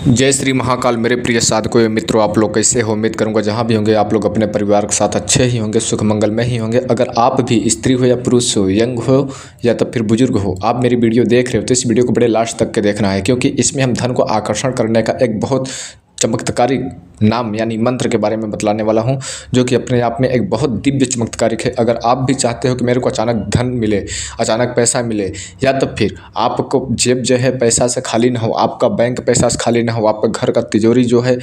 जय श्री महाकाल। मेरे प्रिय साधकों एवं मित्रों, आप लोग कैसे हो? उम्मीद करूंगा जहां भी होंगे आप लोग अपने परिवार के साथ अच्छे ही होंगे, सुख मंगल में ही होंगे। अगर आप भी स्त्री हो या पुरुष हो, यंग हो या तो फिर बुजुर्ग हो, आप मेरी वीडियो देख रहे हो तो इस वीडियो को बड़े लास्ट तक के देखना है, क्योंकि इसमें हम धन को आकर्षण करने का एक बहुत चमत्कारी नाम यानी मंत्र के बारे में बतलाने वाला हूं, जो कि अपने आप में एक बहुत दिव्य चमत्कारिक है। अगर आप भी चाहते हो कि मेरे को अचानक धन मिले, अचानक पैसा मिले, या तो फिर आपको जेब जो है पैसा से खाली ना हो, आपका बैंक पैसा से खाली ना हो, आपका घर का तिजोरी जो है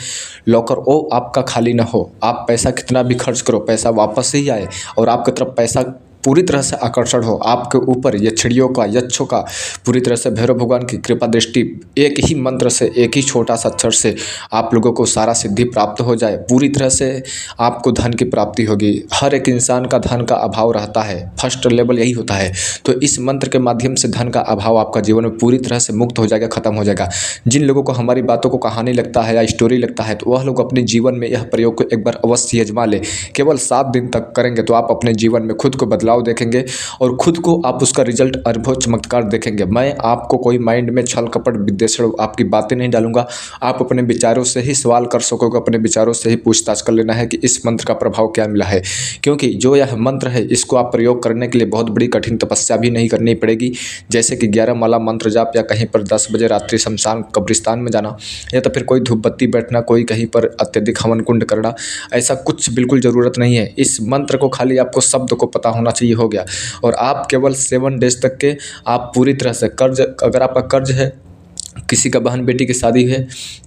लॉकर वो आपका खाली ना हो, आप पैसा कितना भी खर्च करो पैसा वापस ही आए और आपकी तरफ पैसा पूरी तरह से आकर्षण हो, आपके ऊपर यक्षिणियों का, यक्षों का, पूरी तरह से भैरव भगवान की कृपा दृष्टि, एक ही मंत्र से, एक ही छोटा सा अक्षर से आप लोगों को सारा सिद्धि प्राप्त हो जाए। पूरी तरह से आपको धन की प्राप्ति होगी। हर एक इंसान का धन का अभाव रहता है, फर्स्ट लेवल यही होता है। तो इस मंत्र के माध्यम से धन का अभाव आपका जीवन में पूरी तरह से मुक्त हो जाएगा, खत्म हो जाएगा। जिन लोगों को हमारी बातों को कहानी लगता है या स्टोरी लगता है, तो वह लोग अपने जीवन में यह प्रयोग को एक बार अवश्य आजमा ले। केवल 7 दिन तक करेंगे तो आप अपने जीवन में खुद को बदलाव देखेंगे और खुद को आप उसका रिजल्ट अनुभव चमत्कार देखेंगे। मैं आपको कोई माइंड में छल कपट विद्वेषण आपकी बातें नहीं डालूंगा। आप अपने विचारों से ही सवाल कर सकोगे, अपने विचारों से ही पूछताछ कर लेना है कि इस मंत्र का प्रभाव क्या मिला है, क्योंकि जो यह मंत्र है इसको आप प्रयोग करने के लिए बहुत बड़ी कठिन तपस्या भी नहीं करनी पड़ेगी। जैसे कि 11 माला मंत्र जाप, या कहीं पर 10 बजे रात्रि शमशान कब्रिस्तान में जाना, या तो फिर कोई धूप बत्ती बैठना, कोई कहीं पर अत्यधिक हवन कुंड करना, ऐसा कुछ बिल्कुल ज़रूरत नहीं है। इस मंत्र को खाली आपको शब्द को पता होना चाहिए, हो गया। और आप केवल 7 डेज तक के आप पूरी तरह से कर्ज, अगर आपका कर्ज है, किसी का बहन बेटी की शादी है,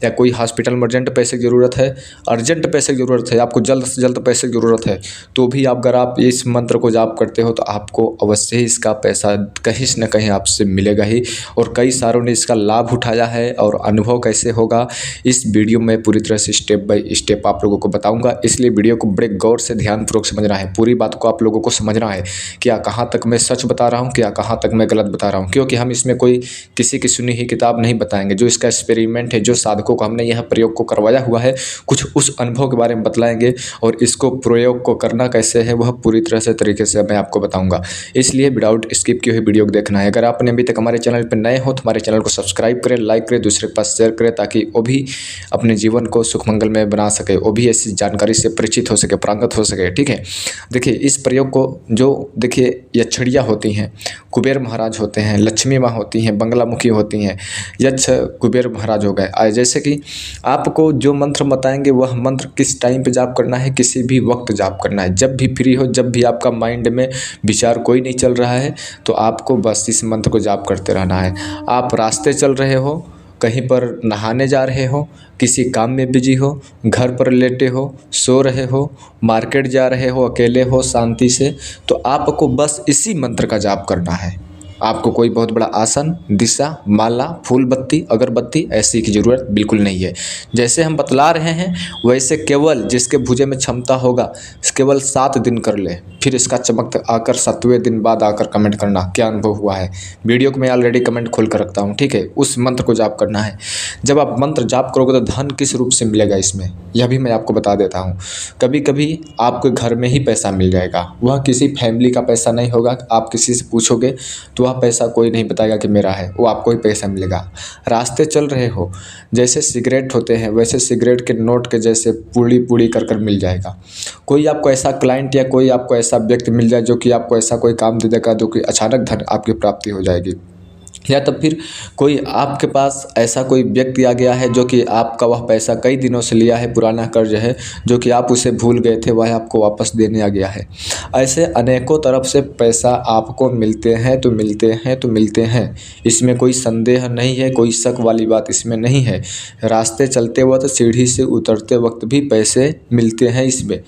या कोई हॉस्पिटल में अर्जेंट पैसे की ज़रूरत है, अर्जेंट पैसे की ज़रूरत है, आपको जल्द से जल्द पैसे की ज़रूरत है, तो भी अगर आप इस मंत्र को जाप करते हो तो आपको अवश्य ही इसका पैसा कहीं न कहीं आपसे मिलेगा ही। और कई सारों ने इसका लाभ उठाया है, और अनुभव कैसे होगा इस वीडियो में पूरी तरह से स्टेप बाय स्टेप आप लोगों को बताऊँगा। इसलिए वीडियो को बड़े गौर से ध्यानपूर्वक समझना है, पूरी बात को आप लोगों को समझना है, क्या कहाँ तक मैं सच बता रहा हूँ, क्या कहाँ तक मैं गलत बता रहा हूँ। क्योंकि हम इसमें कोई किसी की सुनी ही किताब नहीं बताएंगे, जो इसका एक्सपेरिमेंट है, जो साधकों को हमने यह प्रयोग को करवाया हुआ है, कुछ उस अनुभव के बारे में बतलाएंगे, और इसको प्रयोग को करना कैसे है वह पूरी तरह से तरीके से मैं आपको बताऊंगा। इसलिए विदाउट स्किप किए हुए वीडियो को देखना है। अगर आपने अभी तक हमारे चैनल पर नए हो तो हमारे चैनल को सब्सक्राइब करें, लाइक करें, दूसरे के पास शेयर करें, ताकि वो भी अपने जीवन को सुख मंगल में बना सके, वो भी ऐसी जानकारी से परिचित हो सके, प्रांगत हो सके। ठीक है, देखिए इस प्रयोग को, जो देखिए यक्षिणियाँ होती हैं, कुबेर महाराज होते हैं, लक्ष्मी माँ होती हैं, बंगलामुखी होती हैं, यक्ष कुबेर महाराज हो गए। जैसे कि आपको जो मंत्र बताएंगे वह मंत्र किस टाइम पे जाप करना है, किसी भी वक्त जाप करना है, जब भी फ्री हो, जब भी आपका माइंड में विचार कोई नहीं चल रहा है, तो आपको बस इस मंत्र को जाप करते रहना है। आप रास्ते चल रहे हो, कहीं पर नहाने जा रहे हो, किसी काम में बिजी हो, घर पर लेटे हो, सो रहे हो, मार्केट जा रहे हो, अकेले हो शांति से, तो आपको बस इसी मंत्र का जाप करना है। आपको कोई बहुत बड़ा आसन, दिशा, माला, फूल बत्ती, अगरबत्ती ऐसी की ज़रूरत बिल्कुल नहीं है। जैसे हम बतला रहे हैं वैसे केवल जिसके भुजे में क्षमता होगा केवल 7 दिन कर ले, फिर इसका चमक आकर 7वें दिन बाद आकर कमेंट करना क्या अनुभव हुआ है। वीडियो को मैं ऑलरेडी कमेंट खोल कर रखता हूँ, ठीक है। उस मंत्र को जाप करना है। जब आप मंत्र जाप करोगे तो धन किस रूप से मिलेगा इसमें, यह भी मैं आपको बता देता हूँ। कभी कभी आपके घर में ही पैसा मिल जाएगा, वह किसी फैमिली का पैसा नहीं होगा। आप किसी से पूछोगे तो वह पैसा कोई नहीं बताएगा कि मेरा है, वो आपको ही पैसा मिलेगा। रास्ते चल रहे हो, जैसे सिगरेट होते हैं वैसे सिगरेट के नोट के जैसे पूड़ी पूड़ी कर कर मिल जाएगा। कोई आपको ऐसा क्लाइंट या कोई आपको ऐसा व्यक्ति मिल जाए जो कि आपको ऐसा कोई काम दे देगा, जो कि अचानक धन आपकी प्राप्ति हो जाएगी। या तब फिर कोई आपके पास ऐसा कोई व्यक्ति आ गया है जो कि आपका वह पैसा कई दिनों से लिया है, पुराना कर्ज है, जो कि आप उसे भूल गए थे, वह आपको वापस देने आ गया है। ऐसे अनेकों तरफ से पैसा आपको मिलते हैं तो मिलते हैं तो मिलते हैं, इसमें कोई संदेह नहीं है, कोई शक वाली बात इसमें नहीं है। रास्ते चलते वक्त, सीढ़ी से उतरते वक्त भी पैसे मिलते हैं इसमें।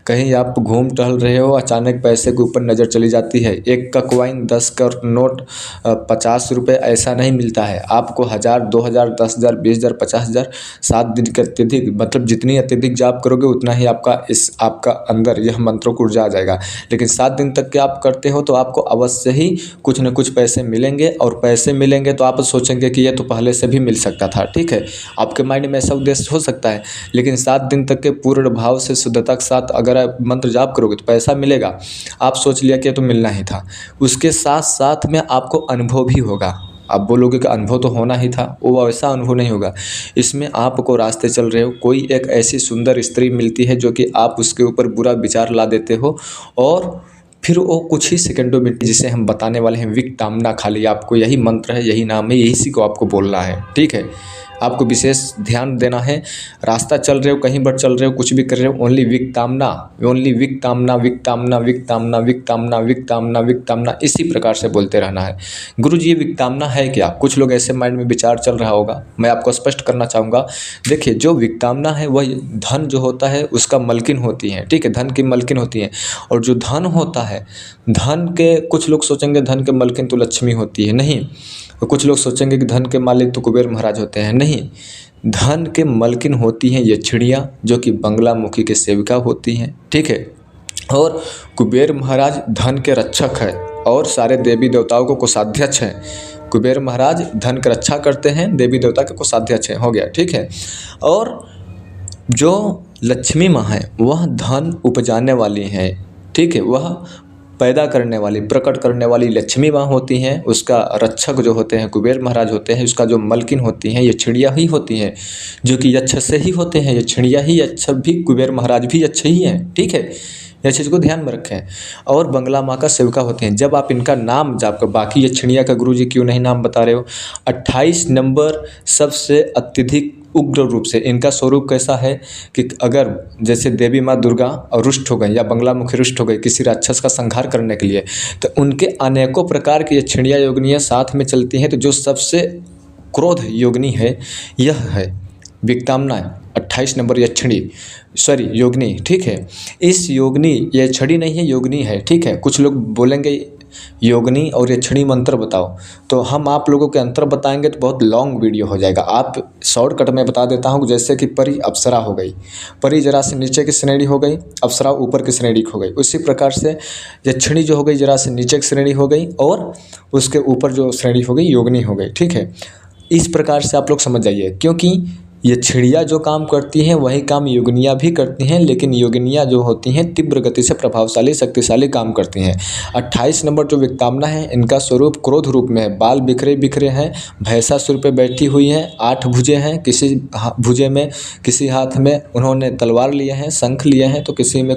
कहीं आप घूम टहल रहे हो, अचानक पैसे के ऊपर नज़र चली जाती है, 1 का कॉइन, 10 का नोट, 50 रुपये, ऐसा नहीं मिलता है। आपको 1000, 2000, 10,000, 20,000, 50,000 7 दिन के अत्यधिक, मतलब जितनी अत्यधिक जाप करोगे उतना ही आपका अंदर यह मंत्रों को ऊर्जा आ जाएगा। लेकिन 7 दिन तक के आप करते हो तो आपको अवश्य ही कुछ न कुछ पैसे मिलेंगे, और पैसे मिलेंगे तो आप सोचेंगे कि यह तो पहले से भी मिल सकता था। ठीक है, आपके माइंड में ऐसा उद्देश्य हो सकता है, लेकिन 7 दिन तक के पूर्ण भाव से, शुद्धता के साथ अगर आप मंत्र जाप करोगे तो पैसा मिलेगा। आप सोच लिया कि यह तो मिलना ही था, उसके साथ साथ में आपको अनुभव भी होगा। आप बोलोगे कि अनुभव तो होना ही था, वो वैसा अनुभव नहीं होगा। इसमें आपको रास्ते चल रहे हो, कोई एक ऐसी सुंदर स्त्री मिलती है जो कि आप उसके ऊपर बुरा विचार ला देते हो, और फिर वो कुछ ही सेकंडों में, जिसे हम बताने वाले हैं विक्टामना, खाली आपको यही मंत्र है, यही नाम है, यही सी को आपको बोलना है, ठीक है। आपको विशेष ध्यान देना है। रास्ता चल रहे हो, कहीं पर चल रहे हो, कुछ भी कर रहे हो, ओनली विक्टामना, ओनली विक्टामना, विक्टामना, विक्टामना, विक्टामना, विक्टामना, विक्टामना, इसी प्रकार से बोलते रहना है। गुरुजी ये विक्टामना है क्या? कुछ लोग ऐसे माइंड में विचार चल रहा होगा, मैं आपको स्पष्ट करना चाहूँगा। देखिए, जो विक्टामना है वह धन जो होता है उसका मलकिन होती है, ठीक है, धन की मलकिन होती है। और जो धन होता है, धन के, कुछ लोग सोचेंगे धन के मलकिन तो लक्ष्मी होती है, नहीं। तो कुछ लोग सोचेंगे कि धन के मालिक तो कुबेर महाराज होते हैं, नहीं। धन के मलकिन होती हैं यक्षिणियाँ, जो कि बंगलामुखी के सेविका होती हैं, ठीक है। और कुबेर महाराज धन के रक्षक है और सारे देवी देवताओं को कोषाध्यक्ष हैं। कुबेर महाराज धन की रक्षा करते हैं, देवी देवता के कोषाध्यक्ष हैं, हो गया, ठीक है। और जो लक्ष्मी माँ है वह धन उपजाने वाली हैं, ठीक है, वह पैदा करने वाली, प्रकट करने वाली लक्ष्मी माँ होती हैं। उसका रक्षक जो होते हैं कुबेर महाराज होते हैं। उसका जो मलकिन होती हैं यक्षिणियाँ ही होती हैं, जो कि यक्ष से ही होते हैं। यक्षिणियाँ ही यक्ष भी, कुबेर महाराज भी यक्ष ही हैं, ठीक है। यह चीज़ को ध्यान में रखें। और बंगला माँ का सेविका होते हैं। जब आप इनका नाम जाप, बाकी यक्षिणियाँ का गुरुजी क्यों नहीं नाम बता रहे हो? 28 नंबर सबसे अत्यधिक उग्र रूप से इनका स्वरूप कैसा है कि अगर जैसे देवी माँ दुर्गा और रुष्ट हो गई या बंगलामुखी रुष्ट हो गई किसी राक्षस का संहार करने के लिए, तो उनके अनेकों प्रकार की यक्षिणियाँ योगिनियाँ साथ में चलती हैं। तो जो सबसे क्रोध योगिनी है यह है विक्टामना, 28 नंबर यक्षिणी, सॉरी योगिनी, ठीक है। इस योगिनी, ये छड़ी नहीं है, योगिनी है, ठीक है। कुछ लोग बोलेंगे योगिनी और यक्षिणी मंत्र बताओ, तो हम आप लोगों के अंतर बताएंगे तो बहुत लॉन्ग वीडियो हो जाएगा। आप शॉर्टकट में बता देता हूँ। जैसे कि परी अप्सरा हो गई, परी जरा से नीचे की श्रेणी हो गई, अप्सरा ऊपर की श्रेणी हो गई। उसी प्रकार से यक्षिणी जो हो गई जरा से नीचे की श्रेणी हो गई, और उसके ऊपर जो श्रेणी हो गई योगिनी हो गई, ठीक है। इस प्रकार से आप लोग समझ जाइए, क्योंकि यक्षिणियाँ जो काम करती हैं वही काम योगिनियाँ भी करती हैं, लेकिन योगिनियाँ जो होती हैं तीव्र गति से प्रभावशाली शक्तिशाली काम करती हैं। 28 नंबर जो विक्टामना है, इनका स्वरूप क्रोध रूप में है। बाल बिखरे बिखरे हैं, भैंसासुर पे बैठी हुई हैं, 8 भुजें हैं, किसी भुजे में, किसी हाथ में उन्होंने तलवार लिए हैं, शंख लिए हैं, तो किसी में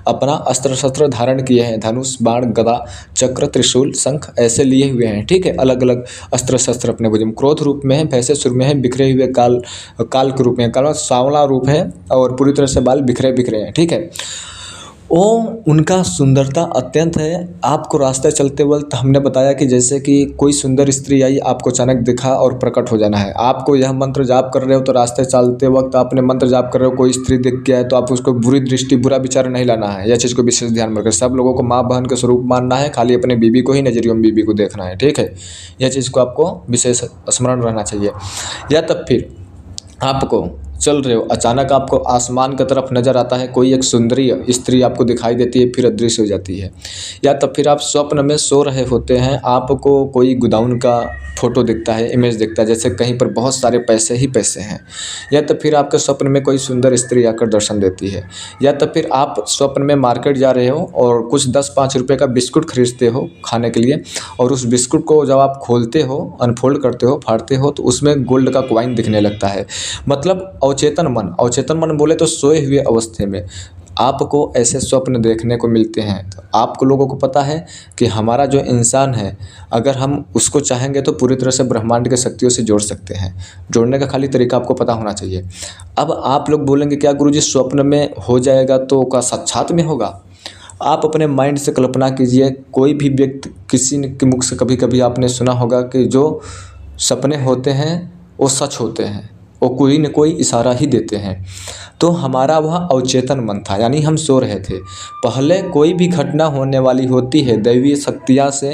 अपना अस्त्र शस्त्र धारण किए हैं, धनुष, बाण, गदा, चक्र, त्रिशूल, शंख ऐसे लिए हुए हैं, ठीक है। अलग अलग अस्त्र शस्त्र अपने भुज में, क्रोध रूप में है, भैंसासुर में है, बिखरे हुए काल के रूप में, काल सांवला रूप है और पूरी तरह से बाल बिखरे बिखरे हैं, ठीक है। वो उनका सुंदरता अत्यंत है। आपको रास्ते चलते वक्त हमने बताया कि जैसे कि कोई सुंदर स्त्री आई, आपको अचानक दिखा और प्रकट हो जाना है। आपको यह मंत्र जाप कर रहे हो तो रास्ते चलते वक्त आपने मंत्र जाप कर रहे हो, कोई स्त्री दिख गया है तो आप उसको बुरी दृष्टि, बुरा विचार नहीं लाना है। यह चीज़ को विशेष ध्यान में रखें। सब लोगों को माँ बहन के स्वरूप मानना है, खाली अपने बीबी को ही नजरियों में बीबी को देखना है, ठीक है। यह चीज़ को आपको विशेष स्मरण रहना चाहिए। या तब फिर आपको चल रहे हो, अचानक आपको आसमान की तरफ नज़र आता है, कोई एक सुंदरी स्त्री आपको दिखाई देती है, फिर अदृश्य हो जाती है। या तब फिर आप स्वप्न में सो रहे होते हैं, आपको कोई गोदाउन का फोटो दिखता है, इमेज दिखता है, जैसे कहीं पर बहुत सारे पैसे ही पैसे हैं। या तो फिर आपके स्वप्न में कोई सुंदर स्त्री आकर दर्शन देती है। या तो फिर आप स्वप्न में मार्केट जा रहे हो और कुछ 10-5 रुपये का बिस्कुट खरीदते हो खाने के लिए, और उस बिस्कुट को जब आप खोलते हो, अनफोल्ड करते हो, फाड़ते हो, तो उसमें गोल्ड का कॉइन दिखने लगता है। मतलब अवचेतन मन, अवचेतन मन बोले तो सोए हुए अवस्थे में आपको ऐसे स्वप्न देखने को मिलते हैं। तो आपको लोगों को पता है कि हमारा जो इंसान है, अगर हम उसको चाहेंगे तो पूरी तरह से ब्रह्मांड के शक्तियों से जोड़ सकते हैं। जोड़ने का खाली तरीका आपको पता होना चाहिए। अब आप लोग बोलेंगे क्या गुरुजी स्वप्न में हो जाएगा तो क्या साक्षात में होगा? आप अपने माइंड से कल्पना कीजिए, कोई भी व्यक्ति, किसी के मुख से कभी कभी आपने सुना होगा कि जो सपने होते हैं वो सच होते हैं, वो कोई न कोई इशारा ही देते हैं। तो हमारा वह अवचेतन मन था, यानी हम सो रहे थे। पहले कोई भी घटना होने वाली होती है दैवीय शक्तियाँ से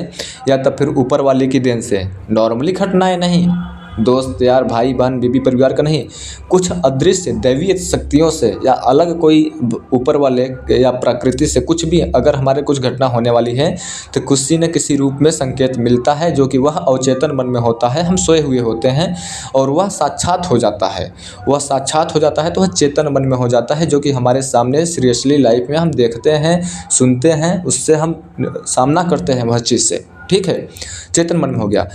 या तब फिर ऊपर वाले की देन से। नॉर्मली घटनाएं नहीं, दोस्त यार, भाई बहन, बीबी परिवार का नहीं, कुछ अदृश्य दैवीय शक्तियों से या अलग कोई ऊपर वाले या प्रकृति से कुछ भी अगर हमारे कुछ घटना होने वाली है तो किसी न किसी रूप में संकेत मिलता है, जो कि वह अवचेतन मन में होता है। हम सोए हुए होते हैं और वह साक्षात हो जाता है। वह साक्षात हो जाता है तो वह चेतन मन में हो जाता है, जो कि हमारे सामने सीरियसली लाइफ में हम देखते हैं, सुनते हैं, उससे हम सामना करते हैं वह चीज़ से। ठीक है, चेतन मन में हो गया।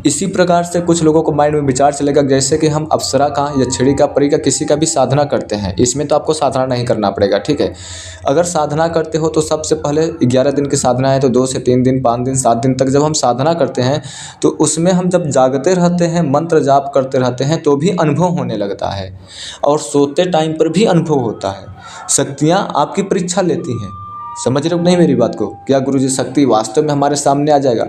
इसी प्रकार से कुछ लोगों को माइंड में विचार चलेगा जैसे कि हम अप्सरा का या छिड़ी का, परी का, किसी का भी साधना करते हैं। इसमें तो आपको साधना नहीं करना पड़ेगा, ठीक है। अगर साधना करते हो तो सबसे पहले 11 दिन की साधना है तो 2 से 3 दिन, 5 दिन, 7 दिन तक जब हम साधना करते हैं तो उसमें हम जब जागते रहते हैं, मंत्र जाप करते रहते हैं तो भी अनुभव होने लगता है और सोते टाइम पर भी अनुभव होता है। शक्तियाँ आपकी परीक्षा लेती हैं। समझ रहे हो नहीं मेरी बात को? क्या गुरुजी शक्ति वास्तव में हमारे सामने आ जाएगा?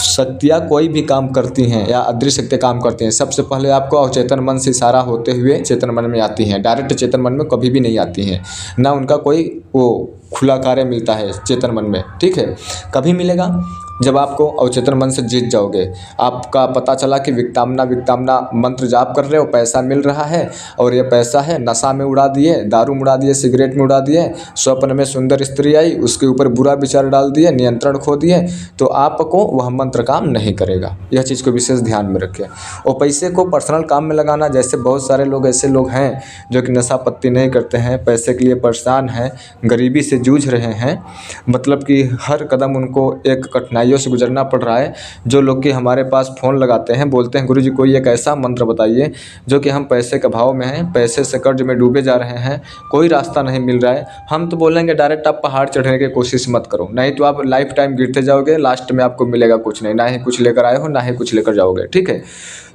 शक्तियाँ कोई भी काम करती हैं या अदृश्य शक्तियाँ काम करती हैं, सबसे पहले आपको अवचेतन मन से इशारा होते हुए चेतन मन में आती हैं। डायरेक्ट चेतन मन में कभी भी नहीं आती हैं, ना उनका कोई वो खुला कार्य मिलता है चेतन मन में, ठीक है। कभी मिलेगा जब आपको अवचेतन मन से जीत जाओगे। आपका पता चला कि विक्तामना विक्तामना मंत्र जाप कर रहे हो, पैसा मिल रहा है और ये पैसा है नशा में उड़ा दिए, दारू में उड़ा दिए, सिगरेट में उड़ा दिए, स्वप्न में सुंदर स्त्री आई उसके ऊपर बुरा विचार डाल दिए, नियंत्रण खो दिए, तो आपको वह मंत्र काम नहीं करेगा। यह चीज़ को विशेष ध्यान में रखें। और पैसे को पर्सनल काम में लगाना, जैसे बहुत सारे लोग ऐसे लोग हैं जो कि नशा पत्ती नहीं करते हैं, पैसे के लिए परेशान हैं, गरीबी से जूझ रहे हैं, मतलब कि हर कदम उनको एक कठिनाइयों से गुजरना पड़ रहा है। जो लोग कि हमारे पास फ़ोन लगाते हैं, बोलते हैं गुरुजी कोई एक ऐसा मंत्र बताइए जो कि हम पैसे के भाव में हैं, पैसे से कर्ज में डूबे जा रहे हैं, कोई रास्ता नहीं मिल रहा है। हम तो बोलेंगे डायरेक्ट आप पहाड़ चढ़ने की कोशिश मत करो, नहीं तो आप लाइफ टाइम गिरते जाओगे, लास्ट में आपको मिलेगा कुछ नहीं, ना ही कुछ लेकर आए हो ना ही कुछ लेकर जाओगे, ठीक है।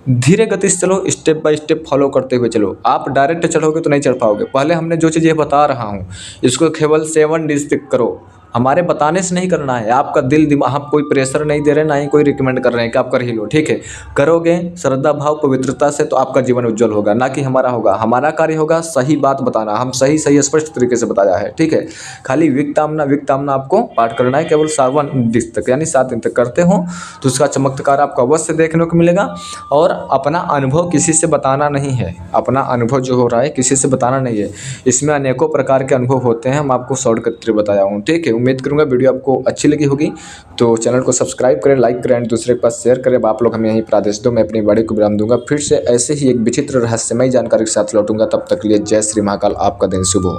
धीरे गति से चलो, स्टेप बाय स्टेप फॉलो करते हुए चलो। आप डायरेक्ट चढ़ोगे तो नहीं चढ़ पाओगे। पहले हमने जो चीज़ ये बता रहा हूँ इसको केवल 7 डेज तक करो। हमारे बताने से नहीं करना है, आपका दिल दिमाग, हम कोई प्रेशर नहीं दे रहे, ना ही कोई रिकमेंड कर रहे हैं कि आप कर ही लो, ठीक है। करोगे श्रद्धा भाव पवित्रता से तो आपका जीवन उज्जवल होगा, ना कि हमारा होगा। हमारा कार्य होगा सही बात बताना, हम सही सही स्पष्ट तरीके से बताया है, ठीक है। खाली विक्तामना विक्तामना आपको पाठ करना है केवल 7 दिन तक, यानी 7 दिन तक करते हो तो उसका चमत्कार आपको अवश्य देखने को मिलेगा। और अपना अनुभव किसी से बताना नहीं है, अपना अनुभव जो हो रहा है किसी से बताना नहीं है। इसमें अनेकों प्रकार के अनुभव होते हैं, हम आपको शॉर्टकट बताया हूँ, ठीक है। उम्मीद करूंगा वीडियो आपको अच्छी लगी होगी, तो चैनल को सब्सक्राइब करें, लाइक करें एंड दूसरे के पास शेयर करें। अब आप लोग हमें यहीं पर आदेश दो, मैं अपनी वाणी को विराम दूंगा। फिर से ऐसे ही एक विचित्र रहस्यमय जानकारी के साथ लौटूंगा, तब तक के लिए जय श्री महाकाल, आपका दिन शुभ हो।